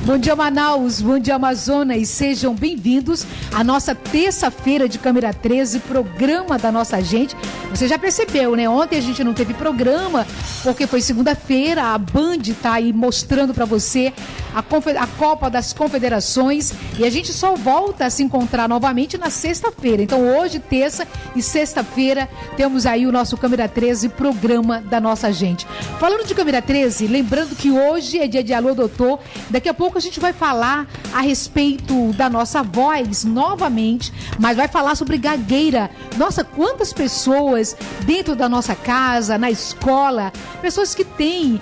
Bom dia, Manaus, bom dia, Amazonas, sejam bem-vindos à nossa terça-feira de Câmera 13, programa da nossa gente. Você já percebeu, né? Ontem a gente não teve programa, porque foi segunda-feira, a Band tá aí mostrando para você a Copa das Confederações e a gente só volta a se encontrar novamente na sexta-feira. Então hoje, terça e sexta-feira, temos aí o nosso Câmera 13, programa da nossa gente. Falando de Câmera 13, lembrando que hoje é dia de Alô Doutor, daqui a pouco a gente vai falar a respeito da nossa voz novamente, mas vai falar sobre gagueira. Nossa, quantas pessoas dentro da nossa casa, na escola, pessoas que têm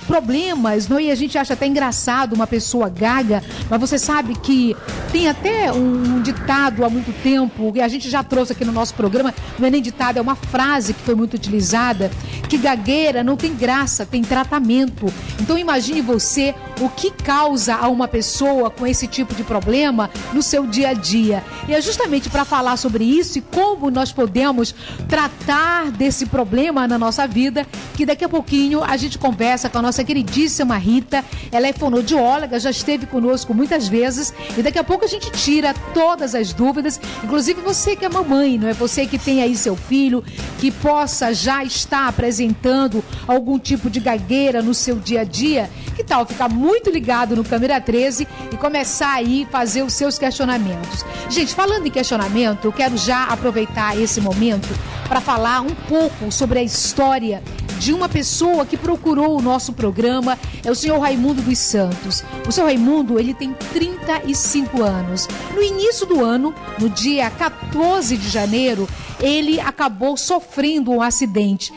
problemas, não? E a gente acha até engraçado uma pessoa gaga, mas você sabe que tem até um ditado há muito tempo, e a gente já trouxe aqui no nosso programa, não é nem ditado, é uma frase que foi muito utilizada, que gagueira não tem graça, tem tratamento. Então imagine você o que causa a uma pessoa com esse tipo de problema no seu dia a dia. E é justamente para falar sobre isso e como nós podemos tratar desse problema na nossa vida, que daqui a pouquinho a gente conversa com a nossa queridíssima Rita. Ela é fonoaudióloga, já esteve conosco muitas vezes e daqui a pouco a gente tira todas as dúvidas, inclusive você que é mamãe, não é? Você que tem aí seu filho, que possa já estar apresentando algum tipo de gagueira no seu dia a dia, que tal ficar muito ligado no Câmera 13 e começar aí fazer os seus questionamentos. Gente, falando em questionamento, eu quero já aproveitar esse momento para falar um pouco sobre a história de uma pessoa que procurou o nosso programa, é o senhor Raimundo dos Santos. O senhor Raimundo, ele tem 35 anos. No início do ano, no dia 14 de janeiro, ele acabou sofrendo um acidente.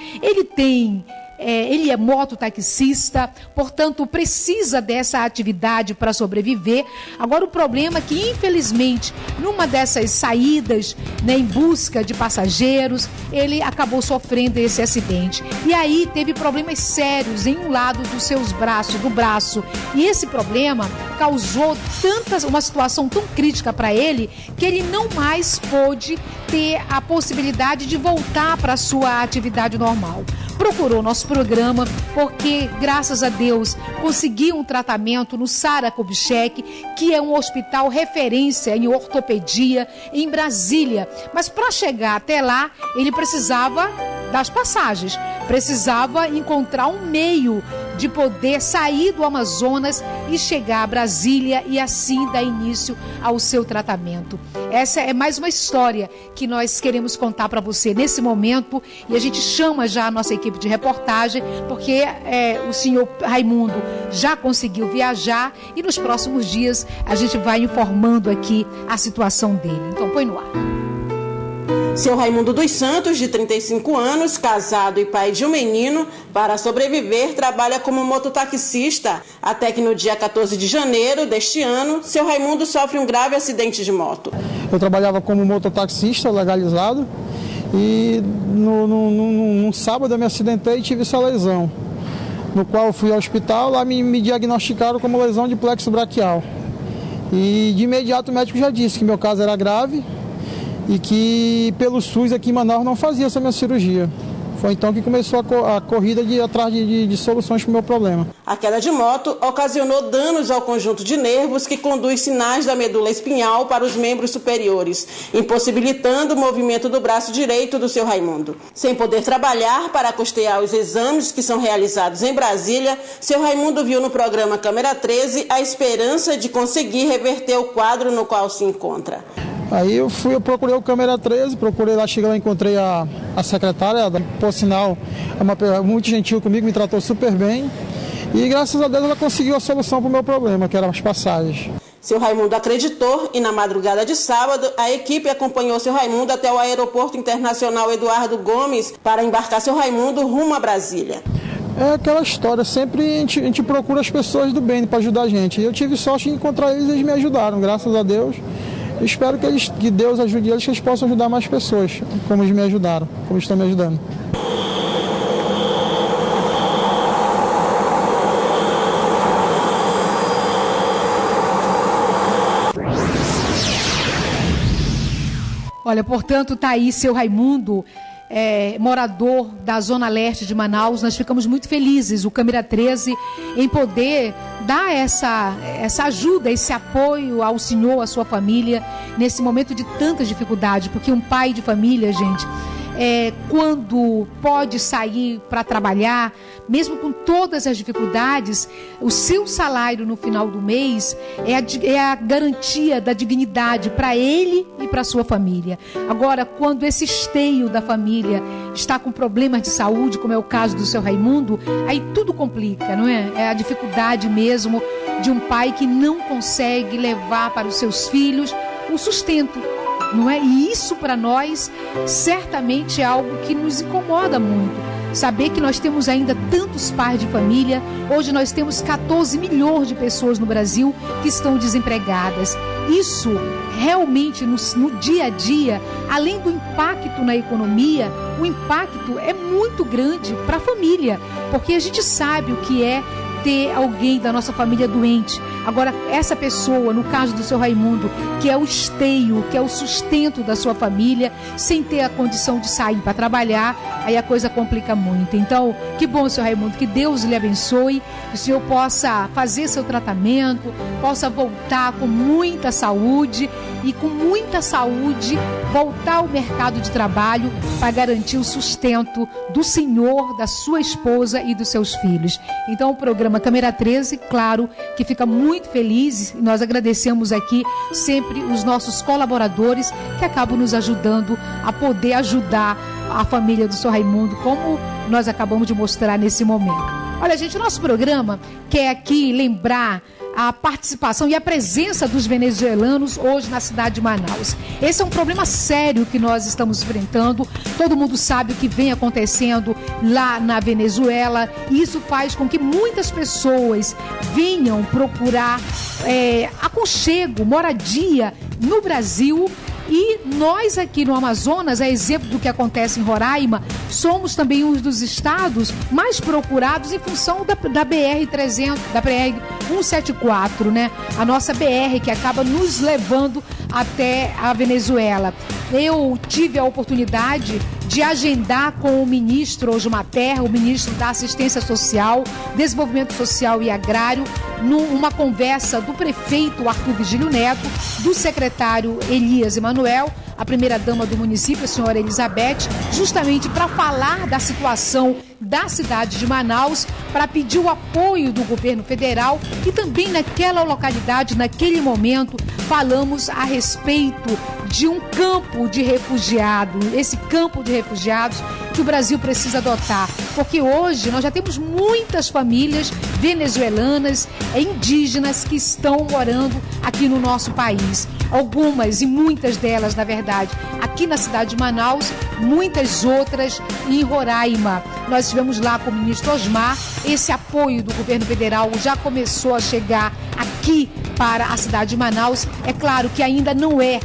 Ele é mototaxista, portanto precisa dessa atividade para sobreviver. Agora o problema é que, infelizmente, numa dessas saídas, né, em busca de passageiros, ele acabou sofrendo esse acidente. E aí teve problemas sérios em um lado do braço. E esse problema causou uma situação tão crítica para ele, que ele não mais pôde ter a possibilidade de voltar para a sua atividade normal. Procurou nosso programa porque, graças a Deus, conseguiu um tratamento no Sara Kubitschek, que é um hospital referência em ortopedia em Brasília. Mas para chegar até lá, ele precisava das passagens, precisava encontrar um meio de poder sair do Amazonas e chegar a Brasília e assim dar início ao seu tratamento. Essa é mais uma história que nós queremos contar para você nesse momento e a gente chama já a nossa equipe de reportagem porque o senhor Raimundo já conseguiu viajar e nos próximos dias a gente vai informando aqui a situação dele. Então põe no ar. Seu Raimundo dos Santos, de 35 anos, casado e pai de um menino, para sobreviver trabalha como mototaxista, até que no dia 14 de janeiro deste ano, seu Raimundo sofre um grave acidente de moto. Eu trabalhava como mototaxista legalizado e num sábado eu me acidentei e tive essa lesão, no qual eu fui ao hospital, lá me diagnosticaram como lesão de plexo braquial. E de imediato o médico já disse que meu caso era grave, e que pelo SUS aqui em Manaus não fazia essa minha cirurgia. Foi então que começou a corrida atrás de soluções para o meu problema. A queda de moto ocasionou danos ao conjunto de nervos que conduz sinais da medula espinhal para os membros superiores, impossibilitando o movimento do braço direito do seu Raimundo. Sem poder trabalhar para custear os exames que são realizados em Brasília, seu Raimundo viu no programa Câmera 13 a esperança de conseguir reverter o quadro no qual se encontra. Aí eu procurei o Câmera 13, cheguei lá, encontrei a secretária, por sinal, é uma pessoa muito gentil comigo, me tratou super bem. E graças a Deus ela conseguiu a solução para o meu problema, que eram as passagens. Seu Raimundo acreditou e na madrugada de sábado, a equipe acompanhou seu Raimundo até o Aeroporto Internacional Eduardo Gomes para embarcar seu Raimundo rumo a Brasília. É aquela história, sempre a gente procura as pessoas do bem para ajudar a gente. E eu tive sorte de encontrar eles e eles me ajudaram, graças a Deus. Eu espero que Deus ajude eles, que eles possam ajudar mais pessoas, como eles me ajudaram, como estão me ajudando. Olha, portanto, tá aí seu Raimundo, morador da Zona Leste de Manaus, nós ficamos muito felizes, o Câmara 13, em poder dar essa ajuda, esse apoio ao senhor, à sua família, nesse momento de tanta dificuldade, porque um pai de família, gente, quando pode sair para trabalhar, mesmo com todas as dificuldades, o seu salário no final do mês é a garantia da dignidade para ele e para a sua família. Agora, quando esse esteio da família está com problemas de saúde, como é o caso do seu Raimundo, aí tudo complica, não é? É a dificuldade mesmo de um pai que não consegue levar para os seus filhos o sustento. Não é? E isso para nós certamente é algo que nos incomoda muito. Saber que nós temos ainda tantos pais de família. Hoje nós temos 14 milhões de pessoas no Brasil que estão desempregadas. Isso realmente no dia a dia, além do impacto na economia, o impacto é muito grande para a família, porque a gente sabe o que é ter alguém da nossa família doente. Agora, essa pessoa, no caso do seu Raimundo, que é o esteio, que é o sustento da sua família, sem ter a condição de sair para trabalhar, aí a coisa complica muito. Então, que bom, seu Raimundo, que Deus lhe abençoe, que o senhor possa fazer seu tratamento, possa voltar com muita saúde e com muita saúde voltar ao mercado de trabalho para garantir o sustento do senhor, da sua esposa e dos seus filhos. Então, o programa Câmara 13, claro, que fica muito feliz, e nós agradecemos aqui sempre os nossos colaboradores que acabam nos ajudando a poder ajudar a família do seu Raimundo, como nós acabamos de mostrar nesse momento. Olha, gente, o nosso programa quer aqui lembrar a participação e a presença dos venezuelanos hoje na cidade de Manaus. Esse é um problema sério que nós estamos enfrentando. Todo mundo sabe o que vem acontecendo lá na Venezuela, e isso faz com que muitas pessoas venham procurar aconchego, moradia no Brasil. E nós aqui no Amazonas, a exemplo do que acontece em Roraima, somos também um dos estados mais procurados em função da BR-300, da BR-174, né? A nossa BR que acaba nos levando até a Venezuela. Eu tive a oportunidade de agendar com o ministro Osmar Terra, o ministro da Assistência Social, Desenvolvimento Social e Agrário, numa conversa do prefeito Arthur Vigílio Neto, do secretário Elias Emanuel, a primeira-dama do município, a senhora Elizabeth, justamente para falar da situação da cidade de Manaus, para pedir o apoio do governo federal, e também naquela localidade, naquele momento, falamos a respeito de um campo de refugiados, esse campo de refugiados que o Brasil precisa adotar, porque hoje nós já temos muitas famílias venezuelanas, indígenas, que estão morando aqui no nosso país. Algumas, e muitas delas, na verdade, aqui na cidade de Manaus, muitas outras em Roraima. Nós estivemos lá com o ministro Osmar, esse apoio do governo federal já começou a chegar aqui para a cidade de Manaus. É claro que ainda não é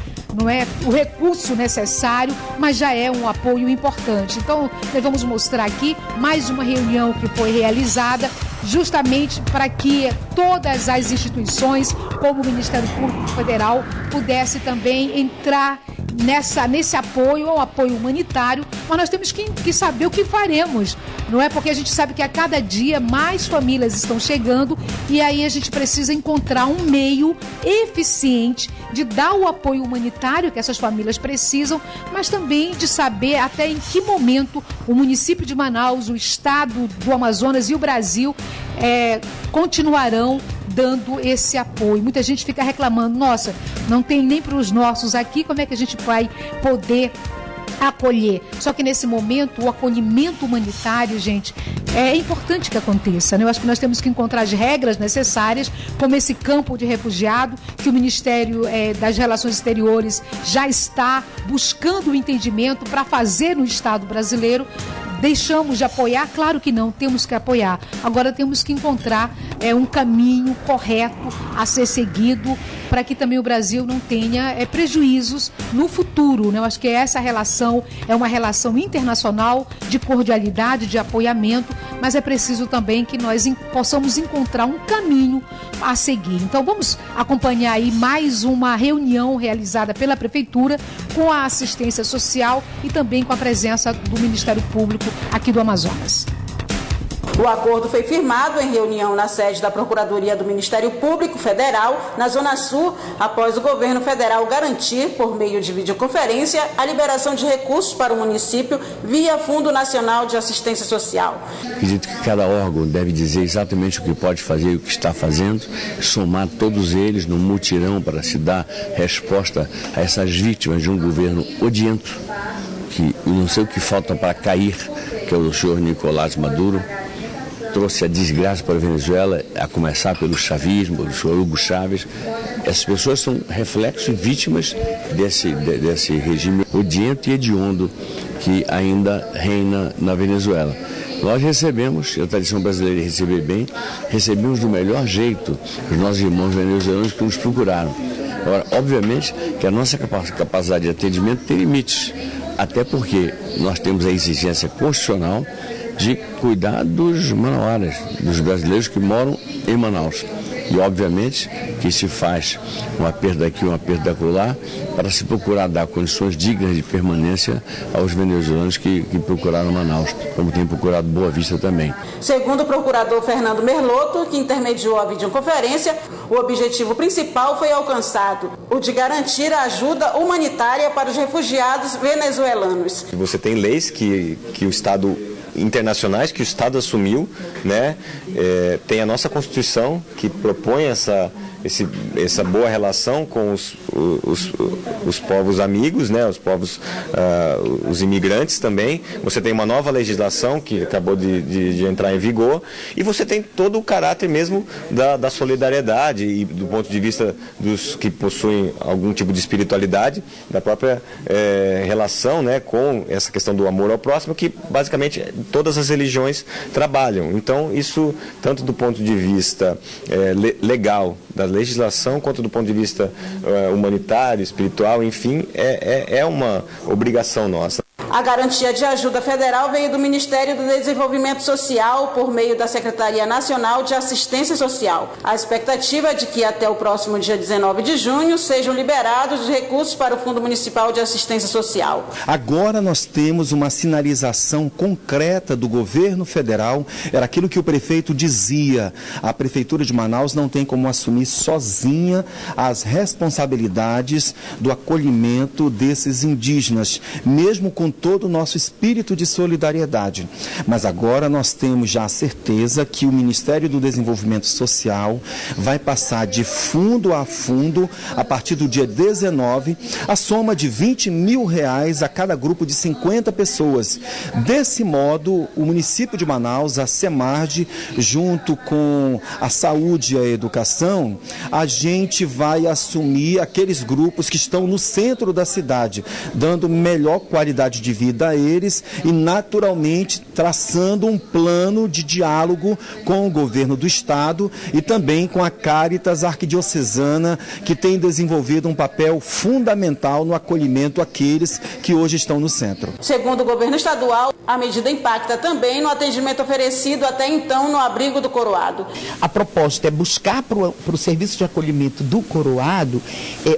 o recurso necessário, mas já é um apoio importante. Então, nós vamos mostrar aqui mais uma reunião que foi realizada justamente para que todas as instituições, como o Ministério Público Federal, pudesse também entrar nesse apoio, ao apoio humanitário, mas nós temos que saber o que faremos, não é? Porque a gente sabe que a cada dia mais famílias estão chegando, e aí a gente precisa encontrar um meio eficiente de dar o apoio humanitário que essas famílias precisam, mas também de saber até em que momento o município de Manaus, o estado do Amazonas e o Brasil continuarão dando esse apoio. Muita gente fica reclamando, nossa, não tem nem para os nossos aqui, como é que a gente vai poder acolher? Só que nesse momento o acolhimento humanitário, gente, é importante que aconteça, né? Eu acho que nós temos que encontrar as regras necessárias, como esse campo de refugiado, que o Ministério das Relações Exteriores já está buscando o entendimento para fazer no Estado brasileiro. Deixamos de apoiar? Claro que não, temos que apoiar. Agora temos que encontrar um caminho correto a ser seguido para que também o Brasil não tenha prejuízos no futuro, né? Eu acho que essa relação é uma relação internacional de cordialidade, de apoiamento, mas é preciso também que nós possamos encontrar um caminho a seguir. Então vamos acompanhar aí mais uma reunião realizada pela Prefeitura com a assistência social e também com a presença do Ministério Público aqui do Amazonas. O acordo foi firmado em reunião na sede da Procuradoria do Ministério Público Federal, na Zona Sul, após o governo federal garantir, por meio de videoconferência, a liberação de recursos para o município via Fundo Nacional de Assistência Social. Acredito que cada órgão deve dizer exatamente o que pode fazer e o que está fazendo, somar todos eles num mutirão para se dar resposta a essas vítimas de um governo odiento, que não sei o que falta para cair, que é o senhor Nicolás Maduro. Trouxe a desgraça para a Venezuela, a começar pelo chavismo, do senhor Hugo Chávez. Essas pessoas são reflexos e vítimas desse regime odiento e hediondo que ainda reina na Venezuela. Nós recebemos, a tradição brasileira é receber bem, recebemos do melhor jeito os nossos irmãos venezuelanos que nos procuraram. Agora, obviamente que a nossa capacidade de atendimento tem limites, até porque nós temos a exigência constitucional de cuidar dos manauaras, dos brasileiros que moram em Manaus. E, obviamente, que se faz uma perda aqui, uma perda acolá, para se procurar dar condições dignas de permanência aos venezuelanos que procuraram Manaus, como tem procurado Boa Vista também. Segundo o procurador Fernando Merlotto, que intermediou a videoconferência, o objetivo principal foi alcançado, o de garantir a ajuda humanitária para os refugiados venezuelanos. Você tem leis que o Estado internacionais que o Estado assumiu, né? Tem a nossa Constituição que propõe essa boa relação com os povos amigos, né? Os povos, os imigrantes também. Você tem uma nova legislação que acabou de entrar em vigor e você tem todo o caráter mesmo da solidariedade e do ponto de vista dos que possuem algum tipo de espiritualidade, da própria relação, né, com essa questão do amor ao próximo, que basicamente todas as religiões trabalham. Então isso, tanto do ponto de vista legal da legislação, quanto do ponto de vista humanitário, espiritual, enfim, é uma obrigação nossa. A garantia de ajuda federal veio do Ministério do Desenvolvimento Social por meio da Secretaria Nacional de Assistência Social. A expectativa é de que até o próximo dia 19 de junho sejam liberados os recursos para o Fundo Municipal de Assistência Social. Agora nós temos uma sinalização concreta do governo federal, era aquilo que o prefeito dizia, a Prefeitura de Manaus não tem como assumir sozinha as responsabilidades do acolhimento desses indígenas, mesmo com todo o nosso espírito de solidariedade. Mas agora nós temos já a certeza que o Ministério do Desenvolvimento Social vai passar de fundo a fundo, a partir do dia 19, a soma de R$20 mil a cada grupo de 50 pessoas. Desse modo, o município de Manaus, a Semarge, junto com a saúde e a educação, a gente vai assumir aqueles grupos que estão no centro da cidade, dando melhor qualidade de vida a eles e, naturalmente, traçando um plano de diálogo com o governo do Estado e também com a Caritas Arquidiocesana, que tem desenvolvido um papel fundamental no acolhimento àqueles que hoje estão no centro. Segundo o governo estadual, a medida impacta também no atendimento oferecido até então no abrigo do Coroado. A proposta é buscar para o serviço de acolhimento do Coroado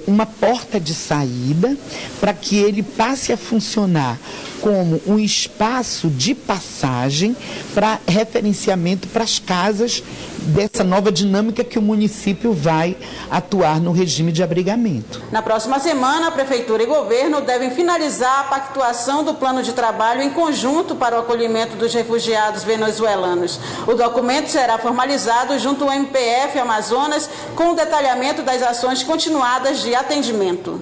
uma porta de saída para que ele passe a funcionar como um espaço de passagem para referenciamento para as casas dessa nova dinâmica que o município vai atuar no regime de abrigamento. Na próxima semana, a Prefeitura e Governo devem finalizar a pactuação do plano de trabalho em conjunto para o acolhimento dos refugiados venezuelanos. O documento será formalizado junto ao MPF Amazonas com o detalhamento das ações continuadas de atendimento.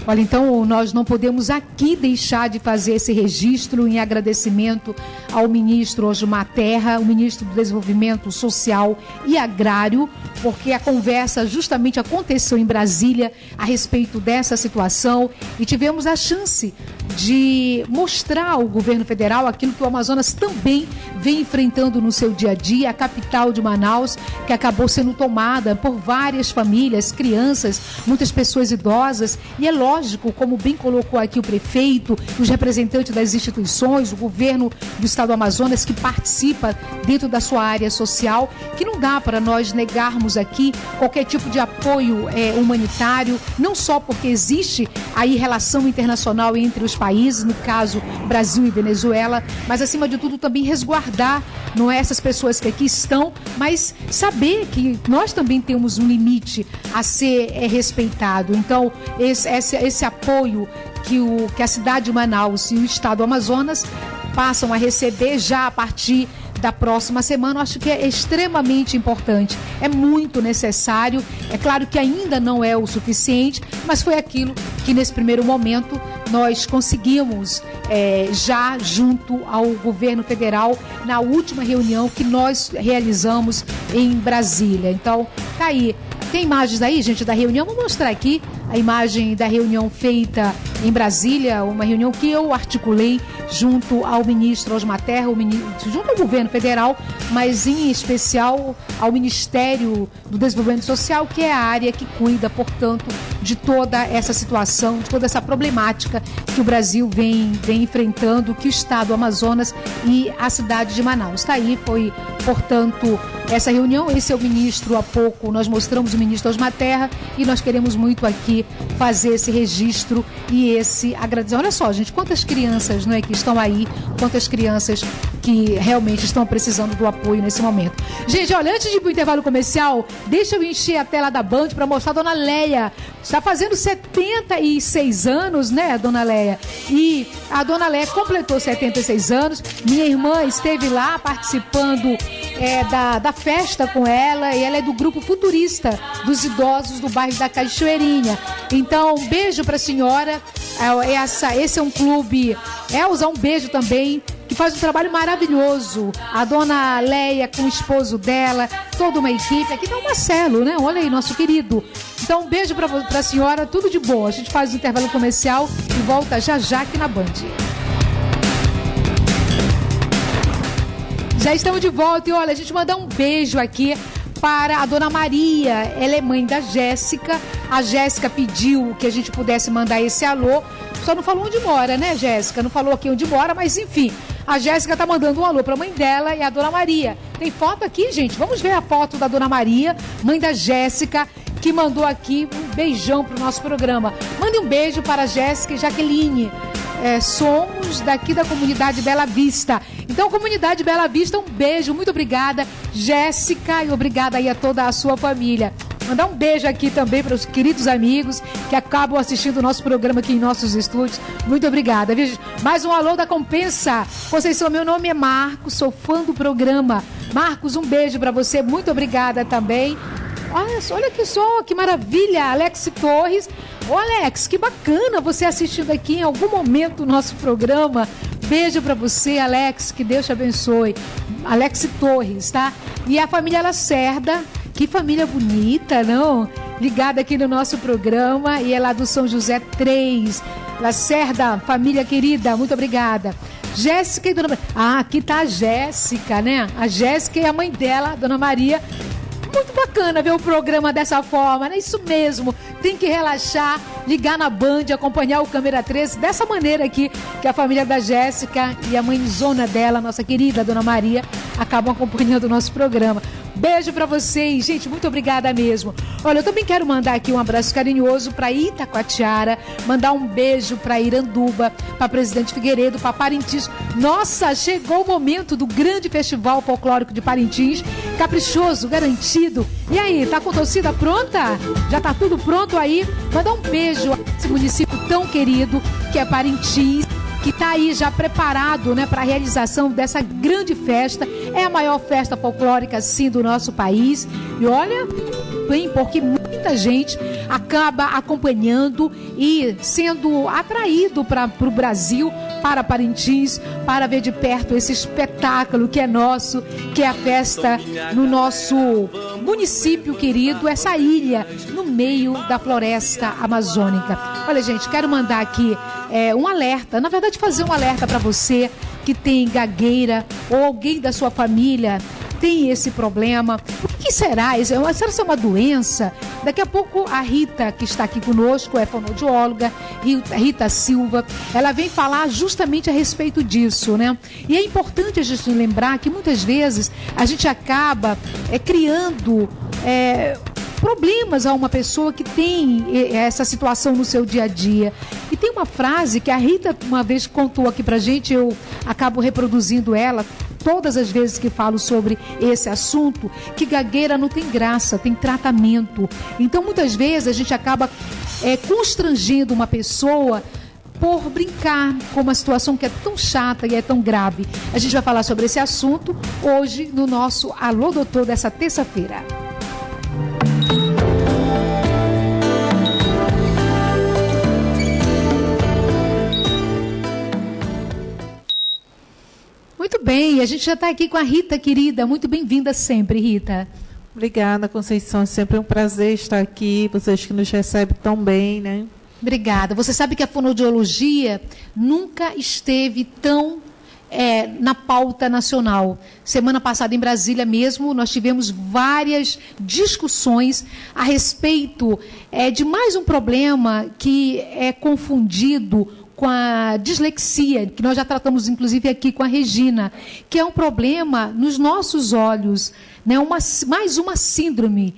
Olha, então nós não podemos aqui deixar de fazer esse registro em agradecimento ao ministro Osmar Terra, o ministro do Desenvolvimento Social e Agrário, porque a conversa justamente aconteceu em Brasília a respeito dessa situação e tivemos a chance de mostrar ao governo federal aquilo que o Amazonas também vem enfrentando no seu dia a dia, a capital de Manaus, que acabou sendo tomada por várias famílias, crianças, muitas pessoas idosas, e é lógico, como bem colocou aqui o prefeito, os representantes das instituições, o governo do estado do Amazonas que participa dentro da sua área social, que não dá para nós negarmos aqui qualquer tipo de apoio humanitário, não só porque existe aí relação internacional entre os países, no caso Brasil e Venezuela, mas acima de tudo também resguardar, não é, essas pessoas que aqui estão, mas saber que nós também temos um limite a ser respeitado. Então, esse apoio que a cidade de Manaus e o estado do Amazonas passam a receber já a partir da próxima semana, eu acho que é extremamente importante, é muito necessário. É claro que ainda não é o suficiente, mas foi aquilo que nesse primeiro momento nós conseguimos já junto ao governo federal na última reunião que nós realizamos em Brasília. Então, tá aí. Tem imagens aí, gente, da reunião? Vou mostrar aqui a imagem da reunião feita em Brasília, uma reunião que eu articulei junto ao ministro Osmar Terra, junto ao governo federal, mas em especial ao Ministério do Desenvolvimento Social, que é a área que cuida, portanto, de toda essa situação, de toda essa problemática que o Brasil vem enfrentando, que o estado do Amazonas e a cidade de Manaus. Está aí, foi, portanto, essa reunião. Esse é o ministro, há pouco nós mostramos o ministro Osmar Terra e nós queremos muito aqui fazer esse registro e esse agradecimento. Olha só, gente, quantas crianças, não é, que estão aí, quantas crianças que realmente estão precisando do apoio nesse momento. Gente, olha, antes de ir para o intervalo comercial, deixa eu encher a tela da Band para mostrar a dona Leia. Está fazendo 76 anos, né, dona Leia? E a dona Leia completou 76 anos. Minha irmã esteve lá participando da festa com ela, e ela é do grupo futurista dos idosos do bairro da Cachoeirinha. Então, um beijo para a senhora. Esse é um clube. Elza, um beijo também, que faz um trabalho maravilhoso. A dona Leia com o esposo dela, toda uma equipe. Aqui tá o Marcelo, né? Olha aí, nosso querido. Então, um beijo para a senhora, tudo de bom. A gente faz o intervalo comercial e volta já já aqui na Band. Já estamos de volta e olha, a gente manda um beijo aqui para a dona Maria. Ela é mãe da Jéssica. A Jéssica pediu que a gente pudesse mandar esse alô. Só não falou onde mora, né, Jéssica? Não falou aqui onde mora, mas enfim. A Jéssica tá mandando um alô para a mãe dela e a dona Maria. Tem foto aqui, gente? Vamos ver a foto da dona Maria, mãe da Jéssica, que mandou aqui um beijão pro nosso programa. Mande um beijo para a Jéssica e Jaqueline. Somos daqui da comunidade Bela Vista. Então, comunidade Bela Vista, um beijo, muito obrigada, Jéssica, e obrigada aí a toda a sua família. Mandar um beijo aqui também para os queridos amigos que acabam assistindo o nosso programa aqui em nossos estúdios. Muito obrigada. Mais um alô da Compensa. Conceição, meu nome é Marcos, sou fã do programa. Marcos, um beijo para você, muito obrigada também. Olha aqui só, que maravilha, Alex Torres. Ô Alex, que bacana você assistindo aqui em algum momento o nosso programa. Beijo pra você, Alex, que Deus te abençoe. Alex Torres, tá? E a família Lacerda, que família bonita, não? Ligada aqui no nosso programa, e é lá do São José 3. Lacerda, família querida, muito obrigada. Jéssica e Dona Maria. Aqui tá a Jéssica, né? A Jéssica e a mãe dela, Dona Maria. Muito bacana ver o programa dessa forma, né? Isso mesmo, tem que relaxar, ligar na Band, acompanhar o Câmera 13 dessa maneira aqui, que a família da Jéssica e a mãezona dela, nossa querida Dona Maria, acabam acompanhando o nosso programa. Beijo pra vocês, gente, muito obrigada mesmo. Olha, eu também quero mandar aqui um abraço carinhoso pra Itacoatiara, mandar um beijo pra Iranduba, pra Presidente Figueiredo, pra Parintins. Nossa, chegou o momento do grande festival folclórico de Parintins, caprichoso, garantido. E aí, tá com a torcida pronta? Já tá tudo pronto aí? Mandar um beijo a esse município tão querido que é Parintins, que está aí já preparado, né, para a realização dessa grande festa. É a maior festa folclórica, sim, do nosso país. E olha, bem, porque muita muita gente acaba acompanhando e sendo atraído para o Brasil, para Parintins, para ver de perto esse espetáculo que é nosso, que é a festa no nosso município querido, essa ilha no meio da floresta amazônica. Olha, gente, quero mandar aqui um alerta, na verdade fazer um alerta para você que tem gagueira ou alguém da sua família tem esse problema. O que será? Será que isso é uma doença? Daqui a pouco a Rita, que está aqui conosco, é fonoaudióloga, Rita Silva, ela vem falar justamente a respeito disso, né? E é importante a gente lembrar que muitas vezes a gente acaba criando problemas a uma pessoa que tem essa situação no seu dia a dia. E tem uma frase que a Rita uma vez contou aqui pra gente, eu acabo reproduzindo ela todas as vezes que falo sobre esse assunto, que gagueira não tem graça, tem tratamento. Então muitas vezes a gente acaba constrangendo uma pessoa por brincar com uma situação que é tão chata e é tão grave. A gente vai falar sobre esse assunto hoje no nosso Alô Doutor dessa terça-feira. Muito bem, a gente já está aqui com a Rita, querida. Muito bem-vinda sempre, Rita. Obrigada, Conceição. É sempre um prazer estar aqui. Vocês que nos recebem tão bem, né? Obrigada. Você sabe que a fonoaudiologia nunca esteve tão na pauta nacional. Semana passada em Brasília mesmo, nós tivemos várias discussões a respeito de mais um problema que é confundido com a dislexia, que nós já tratamos inclusive aqui com a Regina, que é um problema nos nossos olhos, né? Mais uma síndrome.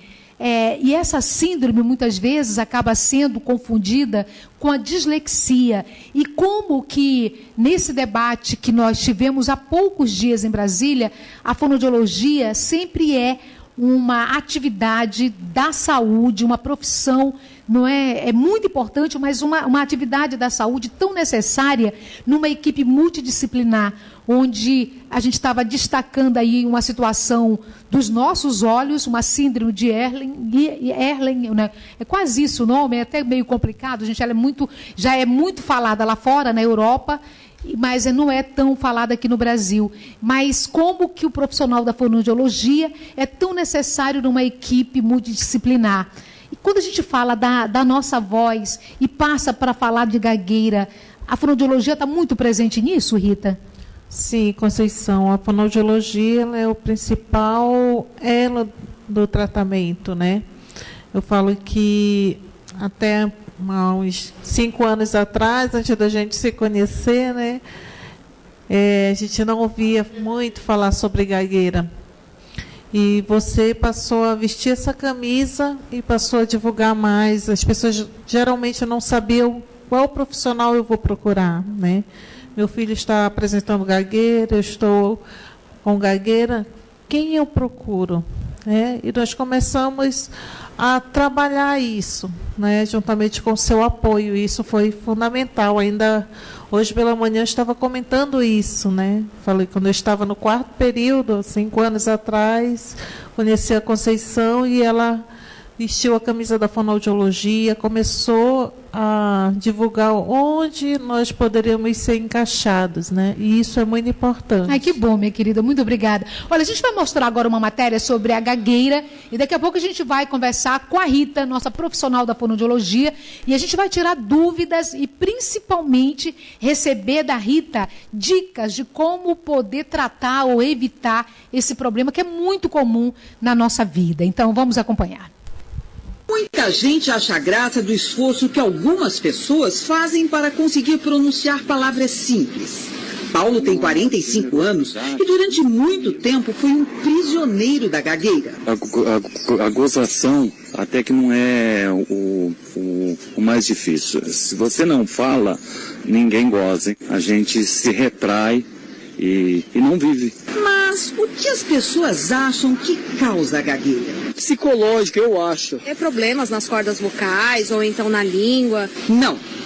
E essa síndrome muitas vezes acaba sendo confundida com a dislexia. E como que nesse debate que nós tivemos há poucos dias em Brasília, a fonoaudiologia sempre é uma atividade da saúde, uma profissão, não é muito importante, mas uma atividade da saúde tão necessária numa equipe multidisciplinar, onde a gente estava destacando aí uma situação dos nossos olhos, uma síndrome de Erlen, né? É quase isso o nome, é até meio complicado, gente, ela já é muito falada lá fora, na Europa, mas não é tão falada aqui no Brasil. Mas como que o profissional da fonoaudiologia é tão necessário numa equipe multidisciplinar? E quando a gente fala da nossa voz e passa para falar de gagueira, a fonoaudiologia está muito presente nisso, Rita? Sim, Conceição. A fonoaudiologia ela é o principal elo do tratamento, né? Eu falo que até uns 5 anos atrás, antes da gente se conhecer, né, a gente não ouvia muito falar sobre gagueira. E você passou a vestir essa camisa e passou a divulgar mais. As pessoas geralmente não sabiam qual profissional eu vou procurar, né? Meu filho está apresentando gagueira, eu estou com gagueira, quem eu procuro? E nós começamos a trabalhar isso, né, juntamente com o seu apoio. Isso foi fundamental. Ainda hoje pela manhã eu estava comentando isso, né? Falei, quando eu estava no 4º período, 5 anos atrás, conheci a Conceição e ela vestiu a camisa da fonoaudiologia, começou a divulgar onde nós poderíamos ser encaixados, né? E isso é muito importante. Ai, que bom, minha querida, muito obrigada. Olha, a gente vai mostrar agora uma matéria sobre a gagueira e daqui a pouco a gente vai conversar com a Rita, nossa profissional da fonoaudiologia, e a gente vai tirar dúvidas e principalmente receber da Rita dicas de como poder tratar ou evitar esse problema que é muito comum na nossa vida. Então, vamos acompanhar. Muita gente acha graça do esforço que algumas pessoas fazem para conseguir pronunciar palavras simples. Paulo tem 45 anos e durante muito tempo foi um prisioneiro da gagueira. A gozação até que não é o mais difícil. Se você não fala, ninguém goza. A gente se retrai e não vive. Mas o que as pessoas acham que causa a gagueira? Psicológico, eu acho. É problemas nas cordas vocais ou então na língua?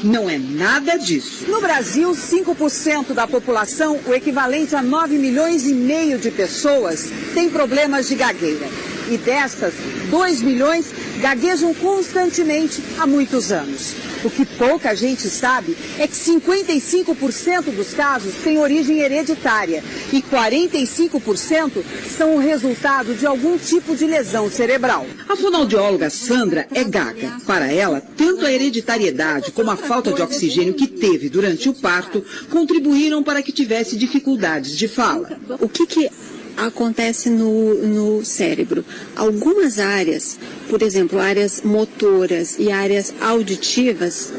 Não é nada disso. No Brasil, 5% da população, o equivalente a 9,5 milhões de pessoas, tem problemas de gagueira. E dessas, 2 milhões gaguejam constantemente há muitos anos. O que pouca gente sabe é que 55% dos casos têm origem hereditária e 45% são o resultado de algum tipo de lesão cerebral. A fonoaudióloga Sandra é gaga. Para ela, tanto a hereditariedade como a falta de oxigênio que teve durante o parto contribuíram para que tivesse dificuldades de fala. O que acontece no cérebro? Algumas áreas, por exemplo, áreas motoras e áreas auditivas,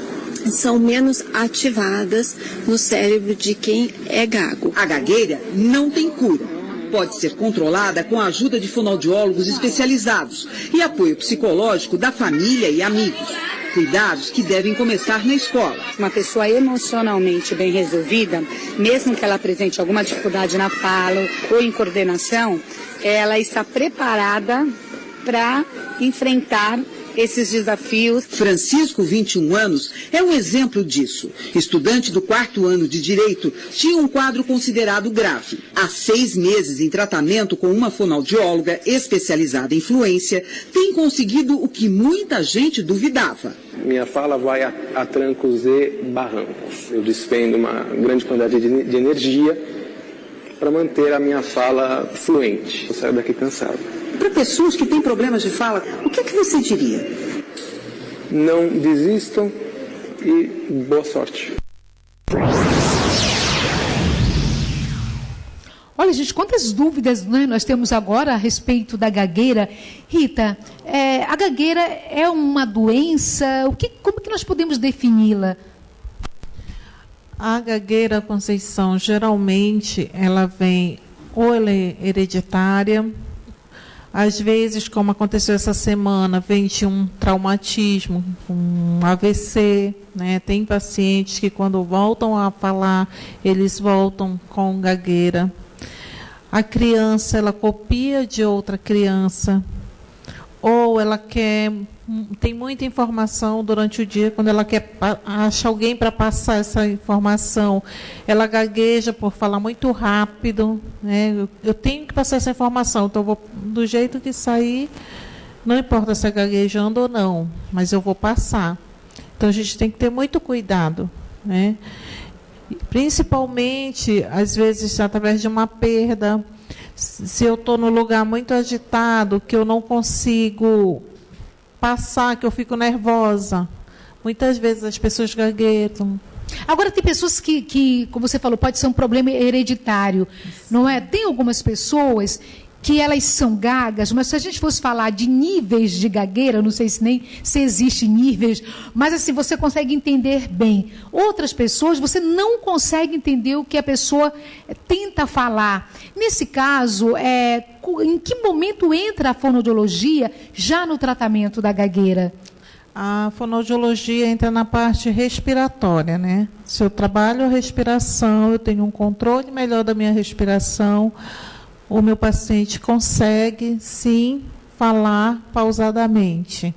são menos ativadas no cérebro de quem é gago. A gagueira não tem cura. Pode ser controlada com a ajuda de fonoaudiólogos especializados e apoio psicológico da família e amigos. Cuidados que devem começar na escola. Uma pessoa emocionalmente bem resolvida, mesmo que ela apresente alguma dificuldade na fala ou em coordenação, ela está preparada para enfrentar esses desafios. Francisco, 21 anos, é um exemplo disso. Estudante do 4º ano de Direito, tinha um quadro considerado grave. Há 6 meses em tratamento com uma fonoaudióloga especializada em fluência, tem conseguido o que muita gente duvidava. Minha fala vai a trancos e barrancos. Eu despendo uma grande quantidade de energia para manter a minha fala fluente. Eu saio daqui cansado. Para pessoas que têm problemas de fala, o que é que você diria? Não desistam e boa sorte. Olha, gente, quantas dúvidas, né, nós temos agora a respeito da gagueira. Rita, a gagueira é uma doença? Como que nós podemos defini-la? A gagueira, Conceição, geralmente ela vem ou ela é hereditária. Às vezes, como aconteceu essa semana, vem de um traumatismo, um AVC, né? Tem pacientes que quando voltam a falar, eles voltam com gagueira. A criança, ela copia de outra criança, ou ela tem muita informação durante o dia, quando ela acha alguém para passar essa informação, ela gagueja por falar muito rápido, né? Eu tenho que passar essa informação, então eu vou, do jeito que sair, não importa se é gaguejando ou não, mas eu vou passar. Então a gente tem que ter muito cuidado, né? Principalmente, às vezes, através de uma perda, se eu estou num lugar muito agitado, que eu não consigo passar, que eu fico nervosa. Muitas vezes as pessoas gaguejam. Agora, tem pessoas que, como você falou, pode ser um problema hereditário, não é? Tem algumas pessoas que elas são gagas, mas se a gente fosse falar de níveis de gagueira, não sei se existe níveis, mas assim, você consegue entender bem. Outras pessoas, você não consegue entender o que a pessoa tenta falar. Nesse caso, em que momento entra a fonoaudiologia já no tratamento da gagueira? A fonoaudiologia entra na parte respiratória, né? Se eu trabalho a respiração, eu tenho um controle melhor da minha respiração, o meu paciente consegue, sim, falar pausadamente.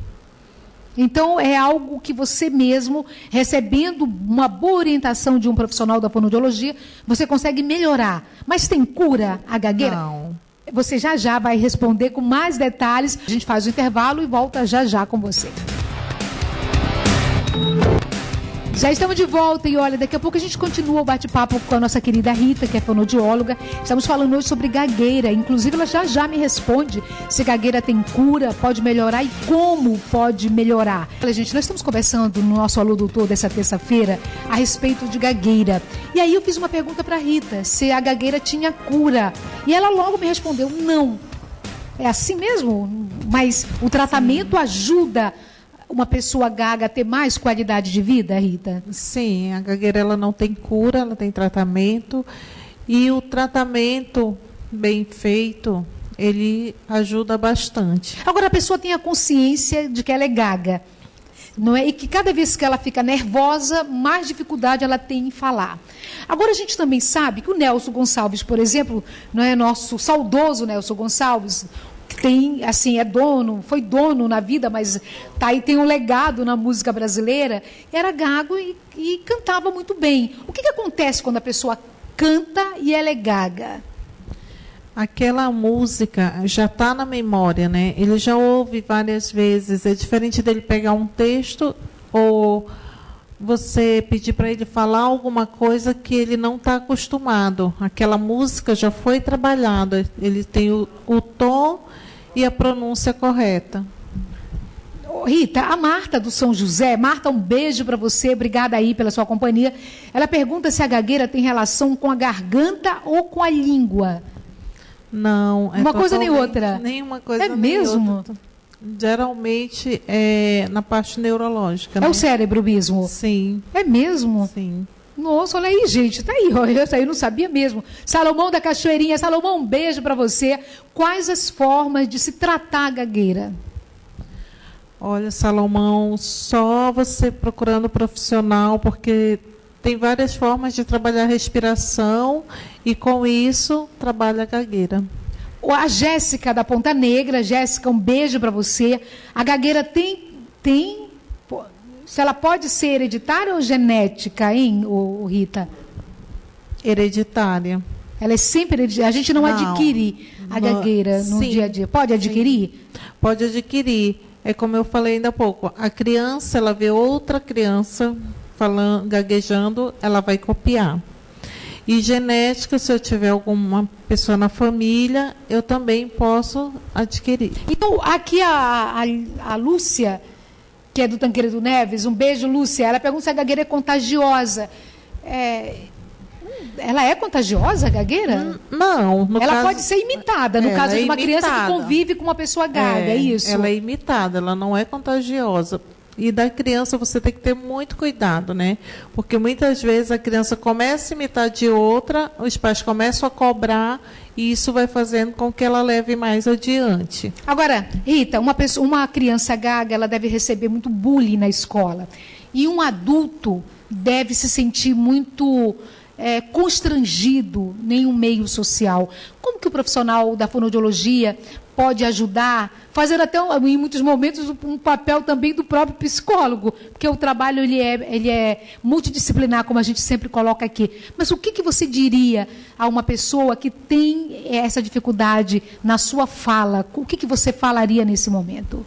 Então, é algo que você mesmo, recebendo uma boa orientação de um profissional da fonoaudiologia, você consegue melhorar. Mas tem cura a gagueira? Não. Você já vai responder com mais detalhes. A gente faz o intervalo e volta já com você. Já estamos de volta e olha, daqui a pouco a gente continua o bate-papo com a nossa querida Rita, que é fonoaudióloga. Estamos falando hoje sobre gagueira, inclusive ela já me responde se gagueira tem cura, pode melhorar e como pode melhorar. Olha, gente, nós estamos conversando no nosso Alô Doutor dessa terça-feira a respeito de gagueira. E aí eu fiz uma pergunta para a Rita, se a gagueira tinha cura. E ela logo me respondeu, não. É assim mesmo? Mas o tratamento ajuda uma pessoa gaga a ter mais qualidade de vida, Rita? Sim, a gagueira ela não tem cura, ela tem tratamento. E o tratamento bem feito, ele ajuda bastante. Agora, a pessoa tem a consciência de que ela é gaga, não é? E que cada vez que ela fica nervosa, mais dificuldade ela tem em falar. Agora, a gente também sabe que o Nelson Gonçalves, por exemplo, não é, nosso saudoso Nelson Gonçalves, tem, assim, foi dono na vida, mas tá aí, tem um legado na música brasileira, era gago e cantava muito bem. O que acontece quando a pessoa canta e ela é gaga? aquela música já está na memória, né? Ele já ouve várias vezes. É diferente dele pegar um texto ou você pedir para ele falar alguma coisa que ele não está acostumado. Aquela música já foi trabalhada. Ele tem o tom e a pronúncia correta. Rita, a Marta do São José, Marta, um beijo para você, obrigada aí pela sua companhia. Ela pergunta se a gagueira tem relação com a garganta ou com a língua. Não, uma coisa nem outra. Nenhuma coisa nem mesmo? Outra. Geralmente é na parte neurológica. É, né? O cérebro mesmo? Sim. É mesmo? Sim. Nossa, olha aí, gente, tá aí, ó, eu não sabia mesmo. Salomão da Cachoeirinha, Salomão, um beijo para você. Quais as formas de se tratar a gagueira? Olha, Salomão, só você procurando profissional, porque tem várias formas de trabalhar a respiração e, com isso, trabalha a gagueira. A Jéssica da Ponta Negra, Jéssica, um beijo para você. A gagueira tem... Se ela pode ser hereditária ou genética, hein, Rita? Hereditária. Ela é sempre hereditária. A gente não adquire a gagueira no dia a dia. Pode adquirir? Sim. Pode adquirir. É como eu falei ainda há pouco, a criança, ela vê outra criança falando, gaguejando, ela vai copiar. E genética, se eu tiver alguma pessoa na família, eu também posso adquirir. Então, aqui a Lúcia, que é do Tanqueiro Neves, um beijo, Lúcia, ela pergunta se a gagueira é contagiosa. Ela é contagiosa, a gagueira? Não. Ela caso, pode ser imitada, no caso de uma criança que convive com uma pessoa gaga, é isso? Ela é imitada, ela não é contagiosa. E da criança você tem que ter muito cuidado, né? Porque muitas vezes a criança começa a imitar de outra, os pais começam a cobrar e isso vai fazendo com que ela leve mais adiante. Agora, Rita, uma criança gaga, ela deve receber muito bullying na escola. E um adulto deve se sentir muito... constrangido em um meio social. Como que o profissional da fonoaudiologia pode ajudar, fazendo até, em muitos momentos, um papel também do próprio psicólogo, porque o trabalho ele é multidisciplinar, como a gente sempre coloca aqui. Mas o que você diria a uma pessoa que tem essa dificuldade na sua fala? O que você falaria nesse momento?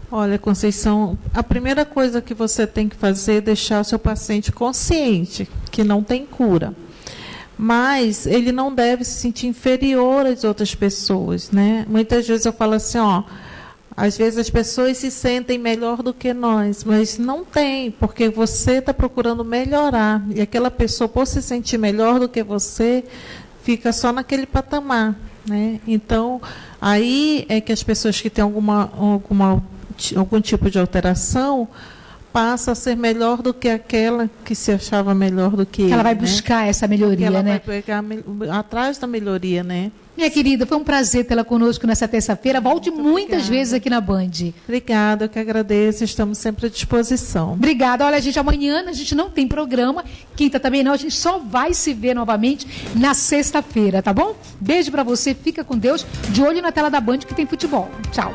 Olha, Conceição, a primeira coisa que você tem que fazer é deixar o seu paciente consciente que não tem cura. Mas ele não deve se sentir inferior às outras pessoas, né? Muitas vezes eu falo assim, às vezes as pessoas se sentem melhor do que nós, mas não tem, porque você está procurando melhorar. E aquela pessoa, por se sentir melhor do que você, fica só naquele patamar, né? Então, aí é que as pessoas que têm algum tipo de alteração passa a ser melhor do que aquela que se achava melhor do que ele. Ela vai buscar essa melhoria, ela né? Vai pegar atrás da melhoria, né? Minha querida, foi um prazer tê-la conosco nessa terça-feira. Volte muitas vezes aqui na Band. Obrigada, eu que agradeço. Estamos sempre à disposição. Obrigada. Olha, gente, amanhã a gente não tem programa. Quinta também não. A gente só vai se ver novamente na sexta-feira, tá bom? Beijo pra você. Fica com Deus. De olho na tela da Band que tem futebol. Tchau.